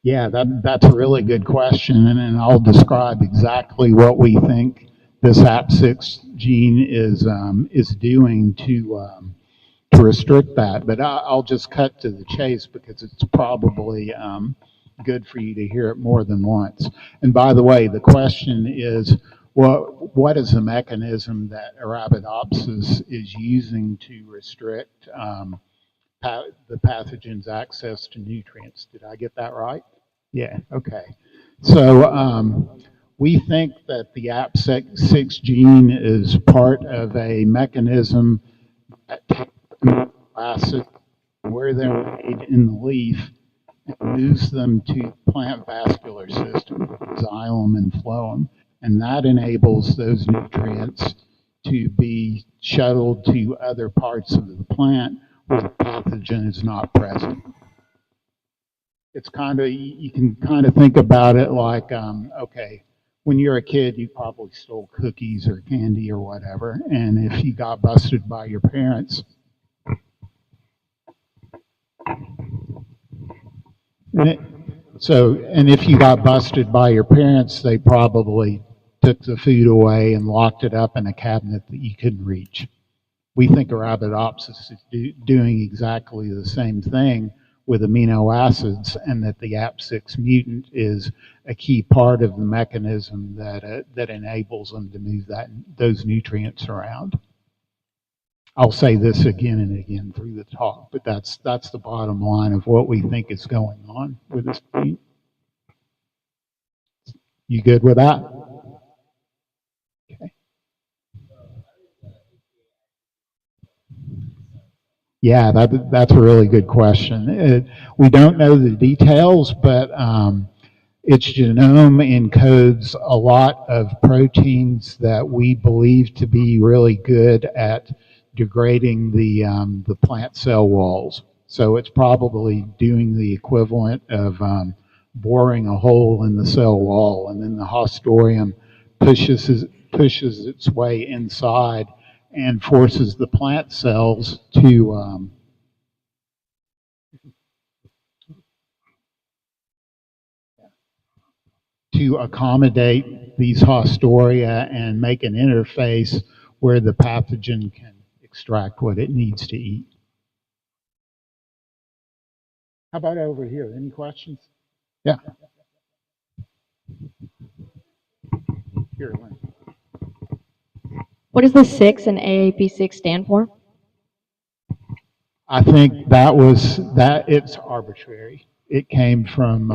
Yeah, that's a really good question, and I'll describe exactly what we think this AP6 gene is doing to restrict that. But I'll just cut to the chase because it's probably good for you to hear it more than once. And by the way, the question is, what is the mechanism that Arabidopsis is using to restrict the pathogen's access to nutrients? Did I get that right? Yeah, okay. So we think that the APSEC6 gene is part of a mechanism that takes acid where they're made in the leaf and moves them to the plant vascular system, xylem and phloem, and that enables those nutrients to be shuttled to other parts of the plant where the pathogen is not present. It's kind of, you can kind of think about it like, okay, when you're a kid, you probably stole cookies or candy or whatever, and if you got busted by your parents, and if you got busted by your parents, they probably took the food away and locked it up in a cabinet that you couldn't reach. We think Arabidopsis is doing exactly the same thing with amino acids, and that the APSIX mutant is a key part of the mechanism that enables them to move those nutrients around. I'll say this again and again through the talk, but that's the bottom line of what we think is going on with this gene. You good with that? Okay. Yeah, that's a really good question. We don't know the details, but its genome encodes a lot of proteins that we believe to be really good at degrading the plant cell walls. So it's probably doing the equivalent of boring a hole in the cell wall, and then the hostorium pushes its way inside and forces the plant cells to accommodate these haustoria and make an interface where the pathogen can extract what it needs to eat. How about over here? Any questions? Yeah. Here, Lynn. What does the 6 and AAP6 stand for? I think it's arbitrary. It came from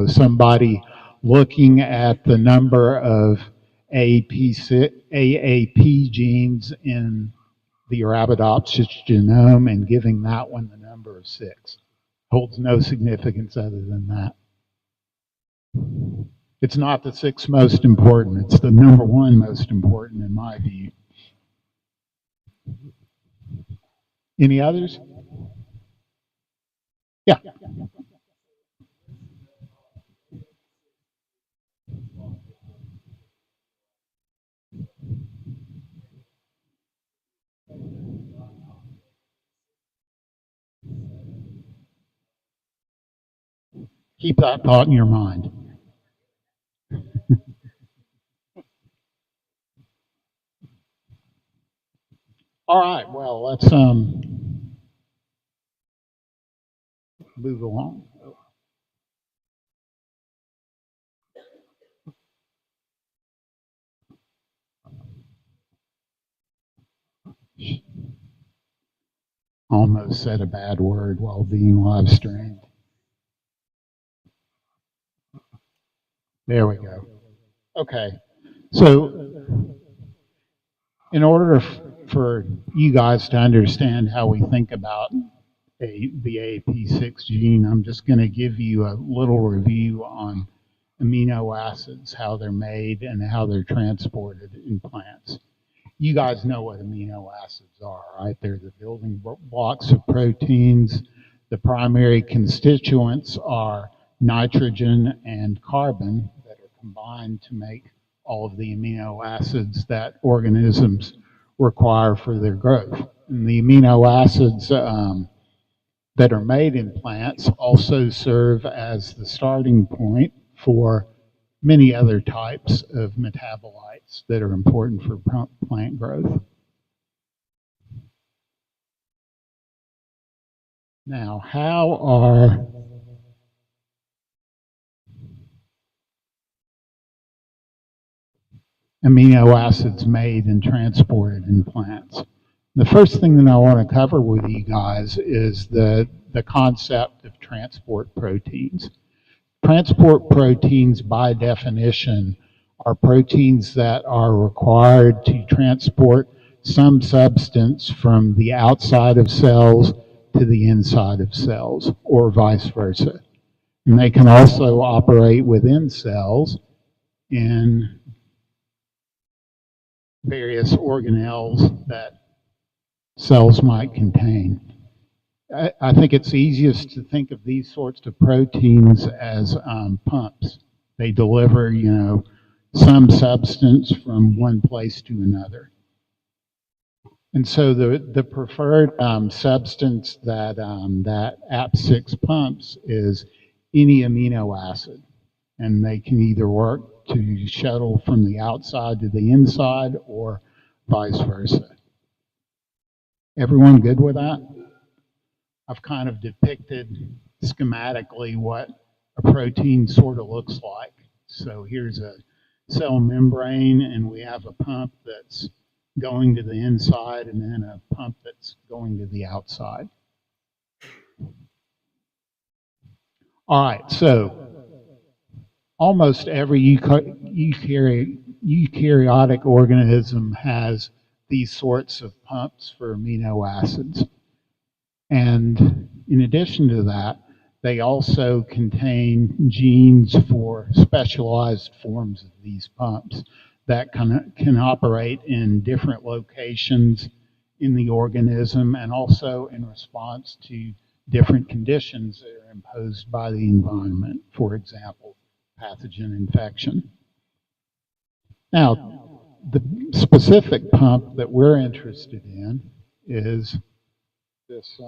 somebody looking at the number of AAP genes in the Arabidopsis genome and giving that one the number of 6. Holds no significance other than that. It's not the 6th most important. It's the number 1 most important in my view. Any others? Yeah. Keep that thought in your mind. All right, well, let's move along. Almost said a bad word while being live streamed. There we go. Okay, so in order for you guys to understand how we think about the AAP6 gene, I'm just going to give you a little review on amino acids, how they're made, and how they're transported in plants. You guys know what amino acids are, right? They're the building blocks of proteins. The primary constituents are nitrogen and carbon that are combined to make all of the amino acids that organisms require for their growth. And the amino acids that are made in plants also serve as the starting point for many other types of metabolites that are important for plant growth. Now, how are amino acids made and transported in plants. The first thing that I want to cover with you guys is the concept of transport proteins. Transport proteins, by definition, are proteins that are required to transport some substance from the outside of cells to the inside of cells, or vice versa. And they can also operate within cells in various organelles that cells might contain. I think it's easiest to think of these sorts of proteins as pumps. They deliver, some substance from one place to another. And so the preferred substance that APP6 pumps is any amino acid. And they can either work to shuttle from the outside to the inside or vice versa. Everyone good with that? I've kind of depicted schematically what a protein sort of looks like. So here's a cell membrane, and we have a pump that's going to the inside and then a pump that's going to the outside. All right, so almost every eukaryotic organism has these sorts of pumps for amino acids. And in addition to that, they also contain genes for specialized forms of these pumps that can operate in different locations in the organism and also in response to different conditions that are imposed by the environment, for example, pathogen infection. Now, the specific pump that we're interested in is this,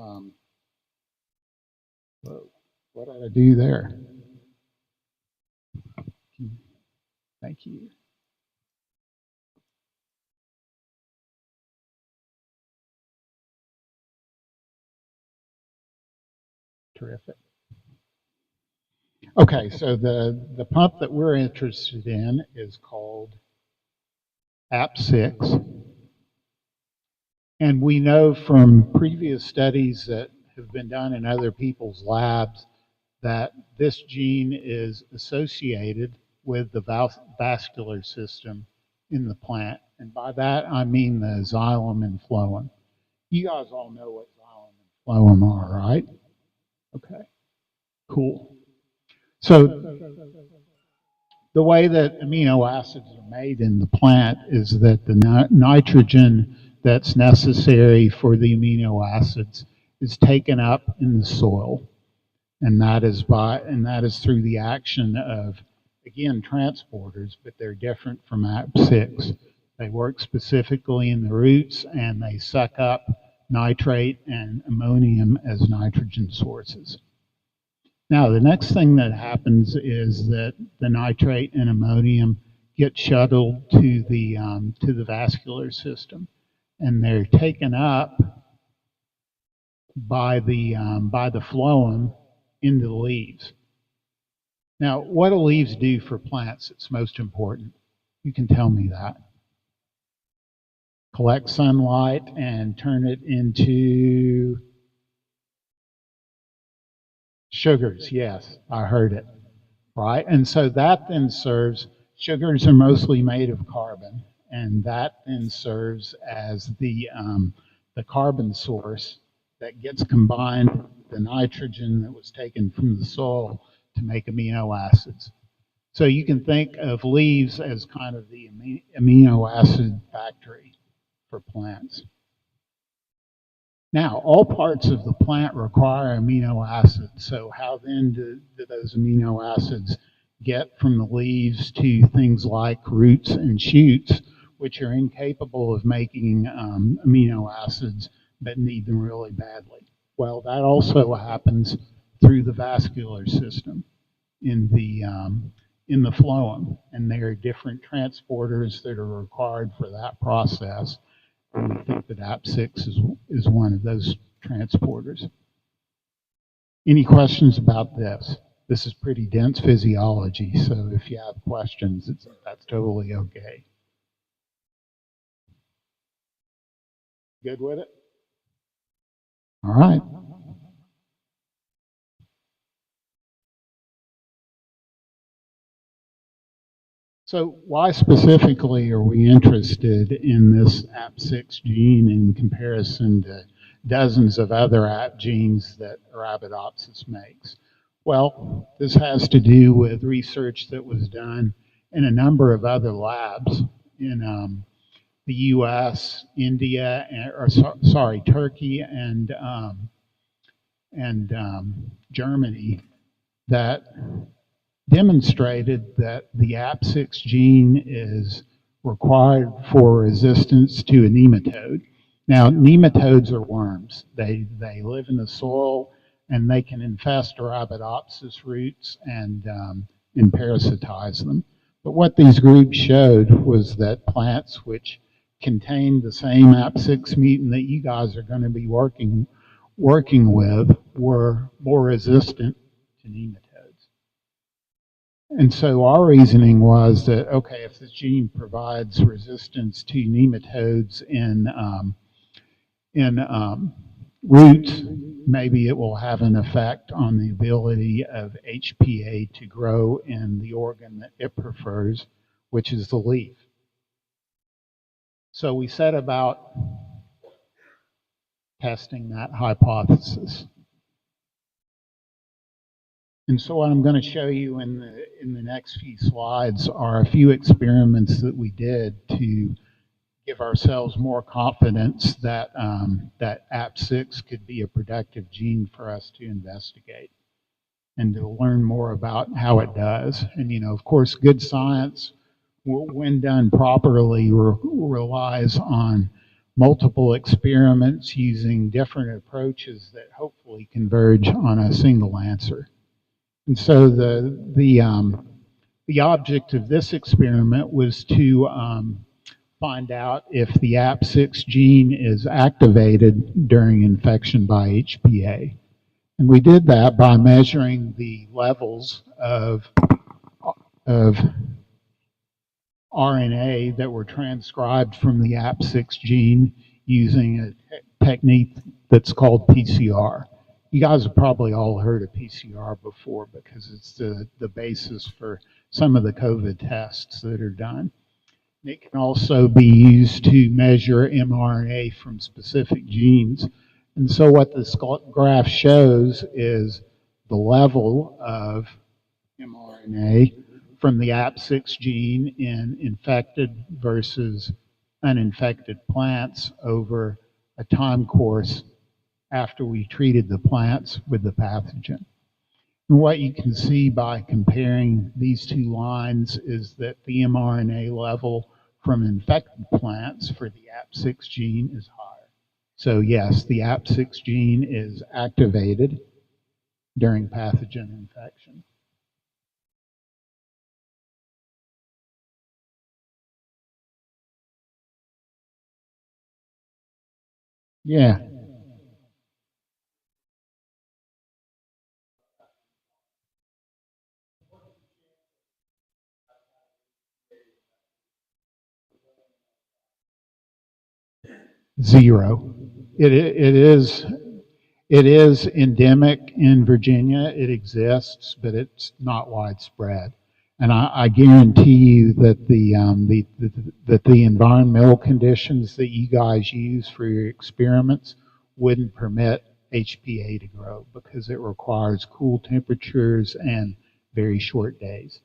what did I do there? Thank you. Terrific. Okay, so the pump that we're interested in is called APP6. And we know from previous studies that have been done in other people's labs that this gene is associated with the vascular system in the plant. And by that, I mean the xylem and phloem. You guys all know what xylem and phloem are, right? Okay, cool. So the way that amino acids are made in the plant is that the nitrogen that's necessary for the amino acids is taken up in the soil. And that is through the action of, again, transporters, but they're different from APP6. They work specifically in the roots, and they suck up nitrate and ammonium as nitrogen sources. Now, the next thing that happens is that the nitrate and ammonium get shuttled to the vascular system, and they're taken up by the phloem into the leaves. Now, what do leaves do for plants that's most important? You can tell me that. Collect sunlight and turn it into sugars. Yes, I heard it. Right? And so that then serves, sugars are mostly made of carbon, and that then serves as the carbon source that gets combined with the nitrogen that was taken from the soil to make amino acids. So you can think of leaves as kind of the amino acid factory for plants. Now, all parts of the plant require amino acids. So how then do those amino acids get from the leaves to things like roots and shoots, which are incapable of making amino acids but need them really badly? Well, that also happens through the vascular system in the phloem, and there are different transporters that are required for that process. And we think that APP6 is one of those transporters. Any questions about this? This is pretty dense physiology, so if you have questions, that's totally okay. Good with it? All right. So why specifically are we interested in this APP6 gene in comparison to dozens of other app genes that Arabidopsis makes? Well, this has to do with research that was done in a number of other labs in the U.S., India, Turkey, and Germany that demonstrated that the APP6 gene is required for resistance to a nematode. Now, nematodes are worms. They live in the soil and they can infest Arabidopsis roots and parasitize them. But what these groups showed was that plants which contain the same APP6 mutant that you guys are going to be working with were more resistant to nematodes. And so our reasoning was that, okay, if this gene provides resistance to nematodes in roots, maybe it will have an effect on the ability of HPA to grow in the organ that it prefers, which is the leaf. So we set about testing that hypothesis. And so what I'm going to show you in the next few slides are a few experiments that we did to give ourselves more confidence that that APP6 could be a productive gene for us to investigate and to learn more about how it does. And, you know, of course, good science, when done properly, relies on multiple experiments using different approaches that hopefully converge on a single answer. And so the object of this experiment was to find out if the APP6 gene is activated during infection by HPA. And we did that by measuring the levels of RNA that were transcribed from the APP6 gene using a technique that's called PCR. You guys have probably all heard of PCR before because it's the basis for some of the COVID tests that are done. It can also be used to measure mRNA from specific genes. And so what this graph shows is the level of mRNA from the APP6 gene in infected versus uninfected plants over a time course after we treated the plants with the pathogen. And what you can see by comparing these two lines is that the mRNA level from infected plants for the APP6 gene is higher. So yes, the APP6 gene is activated during pathogen infection. Yeah. Zero. It is endemic in Virginia. It exists, but it's not widespread. And I guarantee you that the environmental conditions that you guys use for your experiments wouldn't permit HPA to grow because it requires cool temperatures and very short days.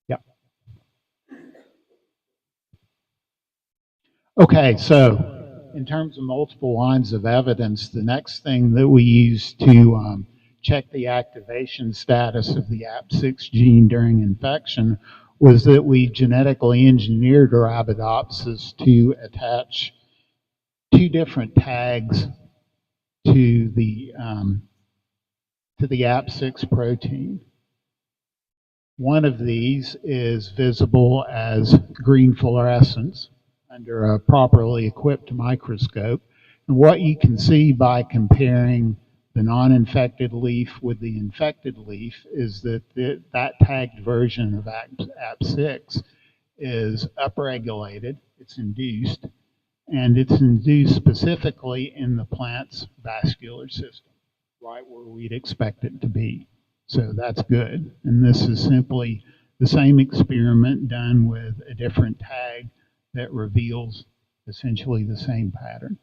Yep. Okay, so in terms of multiple lines of evidence, the next thing that we use to check the activation status of the APP6 gene during infection was that we genetically engineered Arabidopsis to attach two different tags to the APP6 protein. One of these is visible as green fluorescence under a properly equipped microscope. And what you can see by comparing the non-infected leaf with the infected leaf is that that tagged version of APP6 is upregulated, it's induced, and it's induced specifically in the plant's vascular system, right where we'd expect it to be. So that's good. And this is simply the same experiment done with a different tag that reveals essentially the same pattern.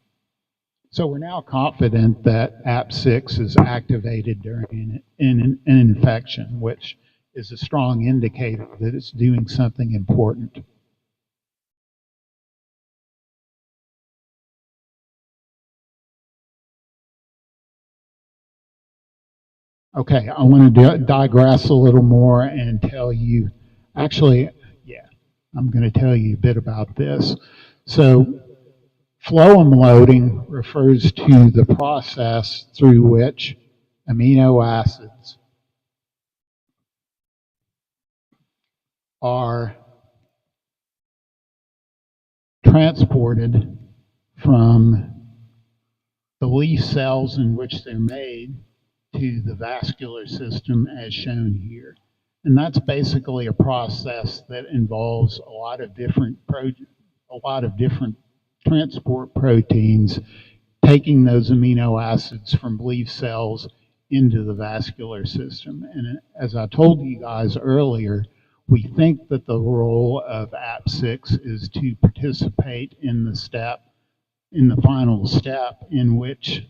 So we're now confident that AP6 is activated during an infection, which is a strong indicator that it's doing something important. Okay, I want to digress a little more and tell you, actually, yeah, I'm going to tell you a bit about this. So phloem loading refers to the process through which amino acids are transported from the leaf cells in which they're made to the vascular system as shown here. And that's basically a process that involves a lot of different transport proteins taking those amino acids from leaf cells into the vascular system. And as I told you guys earlier, we think that the role of AP6 is to participate in the final step in which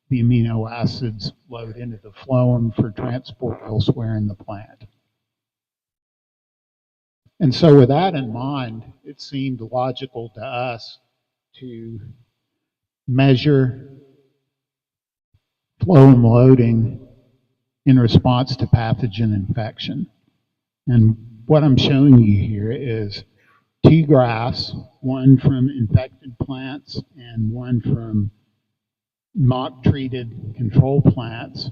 the amino acids load into the phloem for transport elsewhere in the plant. And so with that in mind, it seemed logical to us to measure phloem loading in response to pathogen infection. And what I'm showing you here is two graphs, one from infected plants and one from mock-treated control plants.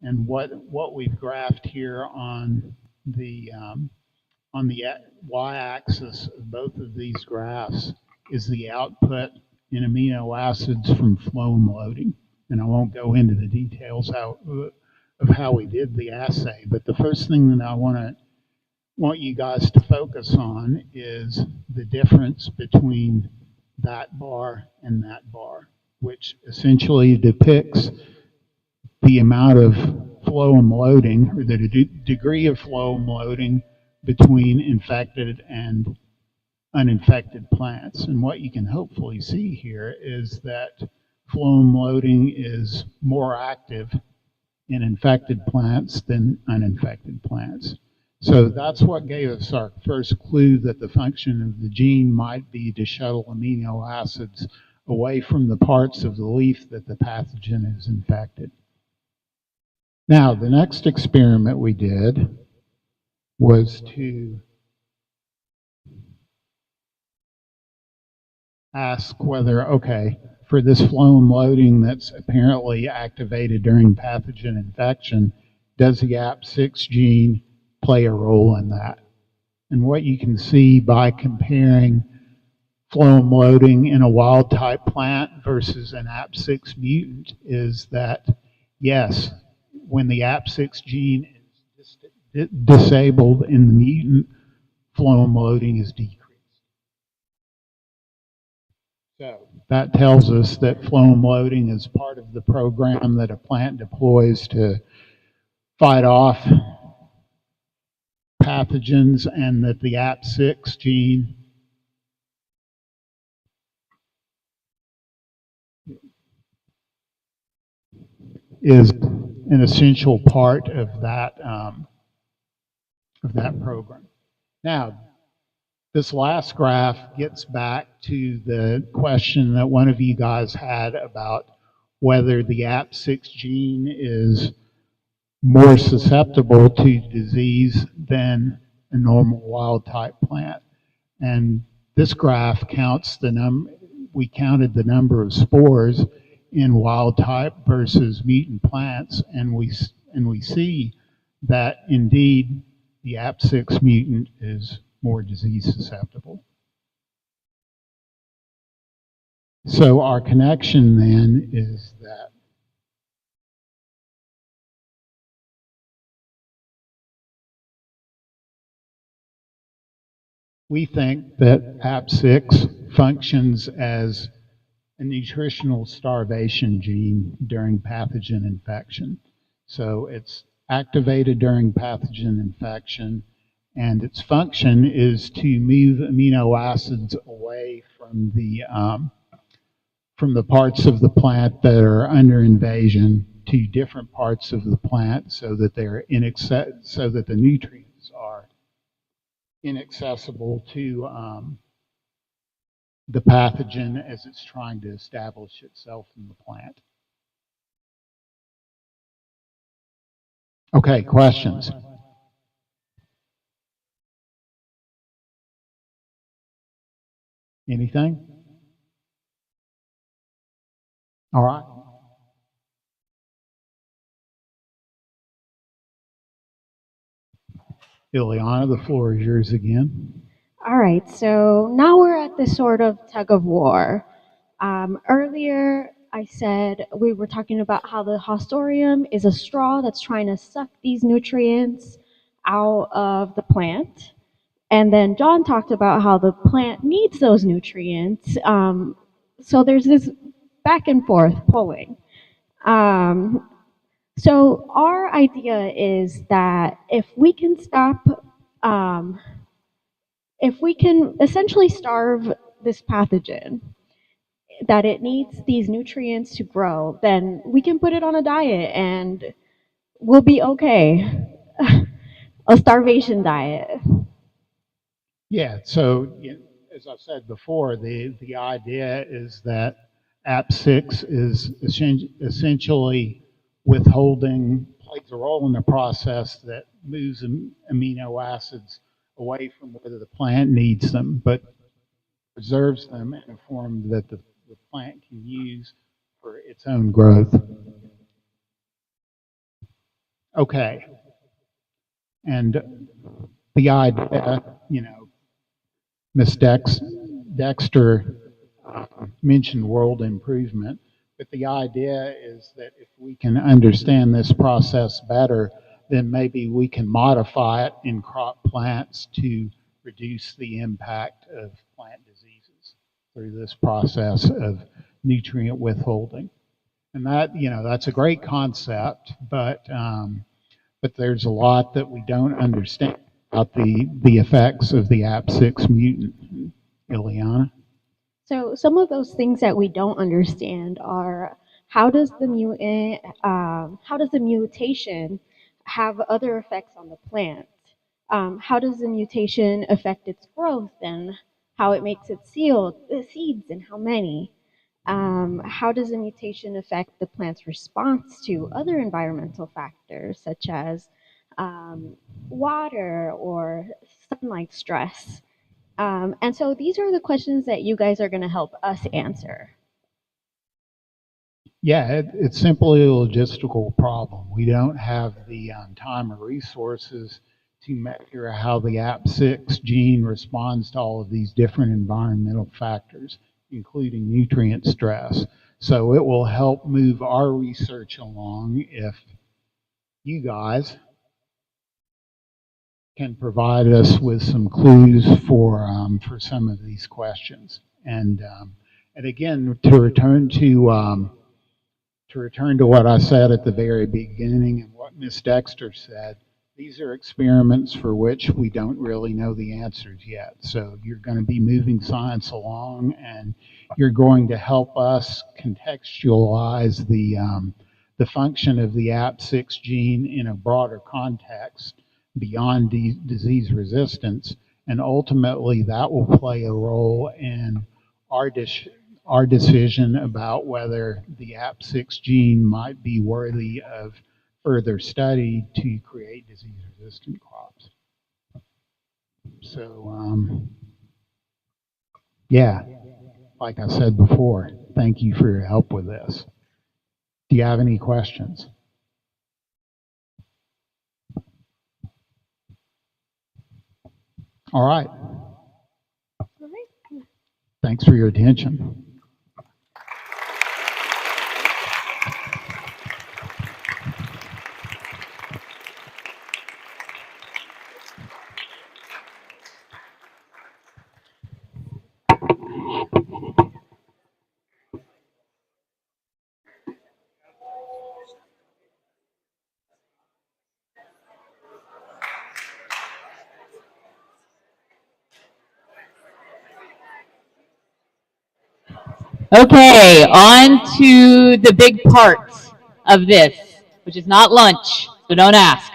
And what we've graphed here on the y-axis of both of these graphs is the output in amino acids from phloem loading. And I won't go into the details of how we did the assay, but the first thing that I want you guys to focus on is the difference between that bar and that bar, which essentially depicts the amount of phloem loading, or the degree of phloem loading between infected and uninfected plants. And what you can hopefully see here is that phloem loading is more active in infected plants than uninfected plants. So that's what gave us our first clue that the function of the gene might be to shuttle amino acids away from the parts of the leaf that the pathogen is infected. Now, the next experiment we did was to ask whether, okay, for this phloem loading that's apparently activated during pathogen infection, does the AP6 gene play a role in that? And what you can see by comparing phloem loading in a wild type plant versus an AP6 mutant is that, yes, when the AP6 gene is disabled in the mutant, phloem loading is decreased. So that tells us that phloem loading is part of the program that a plant deploys to fight off pathogens, and that the AP6 gene is an essential part of that program. Now, this last graph gets back to the question that one of you guys had about whether the AP6 gene is more susceptible to disease than a normal wild type plant. And this graph counts we counted the number of spores in wild type versus mutant plants, and we see that indeed the AP6 mutant is more disease susceptible. So our connection then is that We think that AP6 functions as a nutritional starvation gene during pathogen infection. So it's activated during pathogen infection, and its function is to move amino acids away from the parts of the plant that are under invasion to different parts of the plant, so that so that the nutrients are inaccessible to the pathogen as it's trying to establish itself in the plant. Okay, questions? Anything? All right. Ileana, the floor is yours again. All right, so now we're at this sort of tug of war. Earlier, I said we were talking about how the hostorium is a straw that's trying to suck these nutrients out of the plant. And then John talked about how the plant needs those nutrients. So there's this back and forth pulling. So our idea is that um, if we can essentially starve this pathogen, that it needs these nutrients to grow, then we can put it on a diet and we'll be okay. A starvation diet. Yeah, so as I said before, the idea is that AP6 is essentially plays a role in the process that moves amino acids away from where the plant needs them, but preserves them in a form that the plant can use for its own growth. Okay. And the idea, Miss Dexter mentioned world improvement, but the idea is that if we can understand this process better, then maybe we can modify it in crop plants to reduce the impact of plant diseases through this process of nutrient withholding. And that's a great concept, but there's a lot that we don't understand about the effects of the AP6 mutant. Ileana? So some of those things that we don't understand are how does the mutation have other effects on the plant? How does the mutation affect its growth and how it makes its seeds and how many? How does the mutation affect the plant's response to other environmental factors such as water or sunlight stress? And so these are the questions that you guys are going to help us answer. Yeah, it's simply a logistical problem. We don't have the time or resources to measure how the AP6 gene responds to all of these different environmental factors, including nutrient stress. So it will help move our research along if you guys can provide us with some clues for some of these questions. And again, to return to what I said at the very beginning and what Ms. Dexter said, these are experiments for which we don't really know the answers yet. So you're going to be moving science along, and you're going to help us contextualize the function of the AP6 gene in a broader context beyond disease resistance, and ultimately that will play a role in our decision about whether the AP6 gene might be worthy of further study to create disease-resistant crops. So, yeah, like I said before, thank you for your help with this. Do you have any questions? All right. Thanks for your attention. Okay, on to the big part of this, which is not lunch, so don't ask.